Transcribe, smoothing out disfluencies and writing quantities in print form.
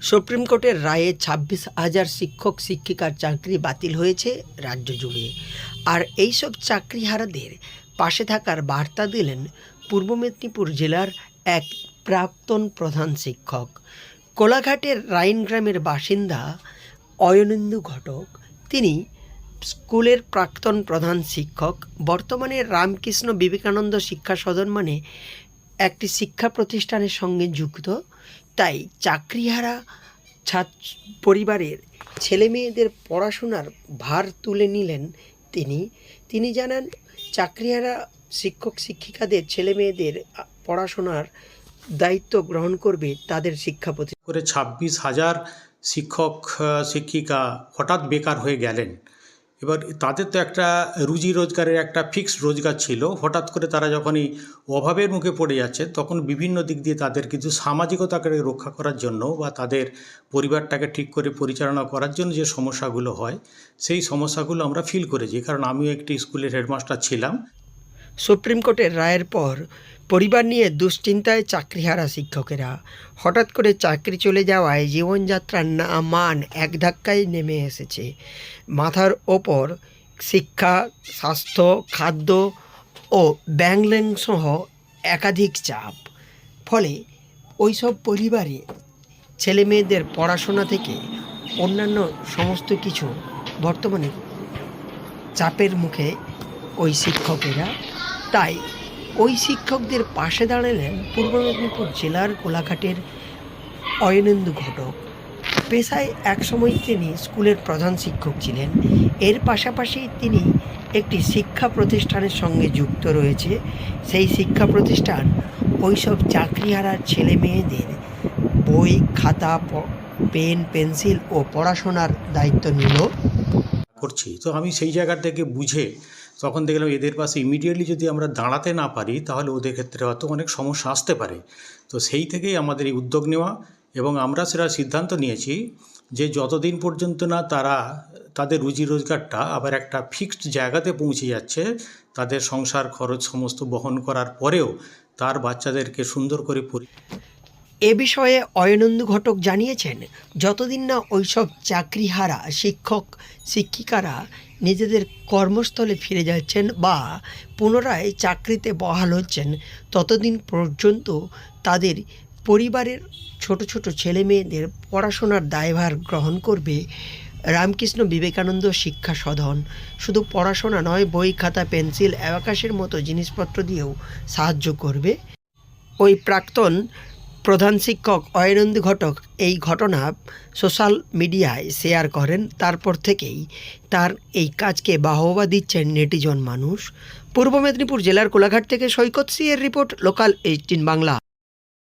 Supreme কোর্টের রায়ে 26,000 শিক্ষক শিক্ষিকার চাকরি বাতিল হয়েছে রাজ্য জুড়ে। আর এইসব চাকরিহারাদের পাশে থাকার বার্তা দিলেন পূর্ব মেদিনীপুর জেলার এক প্রাক্তন প্রধান শিক্ষক। কোলাঘাটের রাইন গ্রামের বাসিন্দা অয়নেন্দু ঘটক। তিনি স্কুলের প্রাক্তন প্রধান শিক্ষক, বর্তমানে রামকৃষ্ণ বিবেকানন্দ শিক্ষা সদন মানে একটি শিক্ষা প্রতিষ্ঠানের সঙ্গে যুক্ত। তাই চাকরিহারা পরিবারের ছেলেমেয়েদের পড়াশোনার ভার তুলে নিলেন তিনি জানান, চাকরিহারা শিক্ষক শিক্ষিকাদের ছেলেমেয়েদের পড়াশোনার দায়িত্ব গ্রহণ করবে তাদের শিক্ষা প্রতিষ্ঠান। করে 26,000 শিক্ষক শিক্ষিকা হঠাৎ বেকার হয়ে গেলেন। এবার তাদের তো একটা রুজি রোজগারের একটা ফিক্সড রোজগার ছিল, হঠাৎ করে তারা যখনই অভাবের মুখে পড়ে যাচ্ছে তখন বিভিন্ন দিক দিয়ে তাদের কিছু সামাজিকতাকে রক্ষা করার জন্য বা তাদের পরিবারটাকে ঠিক করে পরিচালনা করার জন্য যে সমস্যাগুলো হয় সেই সমস্যাগুলো আমরা ফিল করেছি, কারণ আমিও একটি স্কুলের হেডমাস্টার ছিলাম। সুপ্রিম কোর্টের রায়ের পর পরিবার নিয়ে দুশ্চিন্তায় চাকরিহারা শিক্ষকেরা। হঠাৎ করে চাকরি চলে যাওয়ায় জীবনযাত্রার মান এক ধাক্কায় নেমে এসেছে। মাথার ওপর শিক্ষা, স্বাস্থ্য, খাদ্য ও ব্যাংক সহ একাধিক চাপ। ফলে ওইসব পরিবারে ছেলে মেয়েদের পড়াশোনা থেকে অন্যান্য সমস্ত কিছু বর্তমানে চাপের মুখে ওই শিক্ষকেরা। তাই ওই শিক্ষকদের পাশে দাঁড়ালেন পূর্ব মেদিনীপুর জেলার কোলাঘাটের অয়নেন্দু ঘটক। পেশায় একসময় তিনি স্কুলের প্রধান শিক্ষক ছিলেন। এর পাশাপাশি তিনি একটি শিক্ষা প্রতিষ্ঠানের সঙ্গে যুক্ত রয়েছে। সেই শিক্ষা প্রতিষ্ঠান ওইসব চাকরিহারা ছেলে মেয়েদের বই, খাতা, পেন, পেন্সিল ও পড়াশোনার দায়িত্ব নিল করছি। তো আমি সেই জায়গা থেকে বুঝে তখন দেখলাম এদের পাশে ইমিডিয়েটলি যদি আমরা দাঁড়াতে না পারি তাহলে ওদের ক্ষেত্রে হয়তো অনেক সমস্যা আসতে পারে। তো সেই থেকেই আমাদের এই উদ্যোগ নেওয়া, এবং আমরা সেটা সিদ্ধান্ত নিয়েছি যে যতদিন পর্যন্ত না তারা তাদের রুজি রোজগারটা আবার একটা ফিক্সড জায়গাতে পৌঁছে যাচ্ছে, তাদের সংসার খরচ সমস্ত বহন করার পরেও তার বাচ্চাদেরকে সুন্দর করে এ বিষয়ে অয়নেন্দু ঘটক জানিয়েছেন, যতদিন না ওইসব চাকরিহারা শিক্ষক শিক্ষিকারা নিজেদের কর্মস্থলে ফিরে যাচ্ছেন বা পুনরায় চাকরিতে বহাল হচ্ছেন, ততদিন পর্যন্ত তাদের পরিবারের ছোট ছোট ছেলে মেয়েদের পড়াশোনার দায়ভার গ্রহণ করবে রামকৃষ্ণ বিবেকানন্দ শিক্ষা সদন। শুধু পড়াশোনা নয়, বই, খাতা, পেন্সিল, অ্যাবাকাসের মতো জিনিসপত্র দিয়েও সাহায্য করবে। ওই প্রাক্তন প্রধান শিক্ষক অয়নেন্দু ঘটক এই ঘটনা সোশ্যাল মিডিয়ায় শেয়ার করেন। তারপর থেকেই তার এই কাজকে বাহবা দিচ্ছেন নেটিজন মানুষ। পূর্ব মেদিনীপুর জেলার কোলাঘাট থেকে সৈকত সিংয়ের রিপোর্ট, লোকাল 18 বাংলা।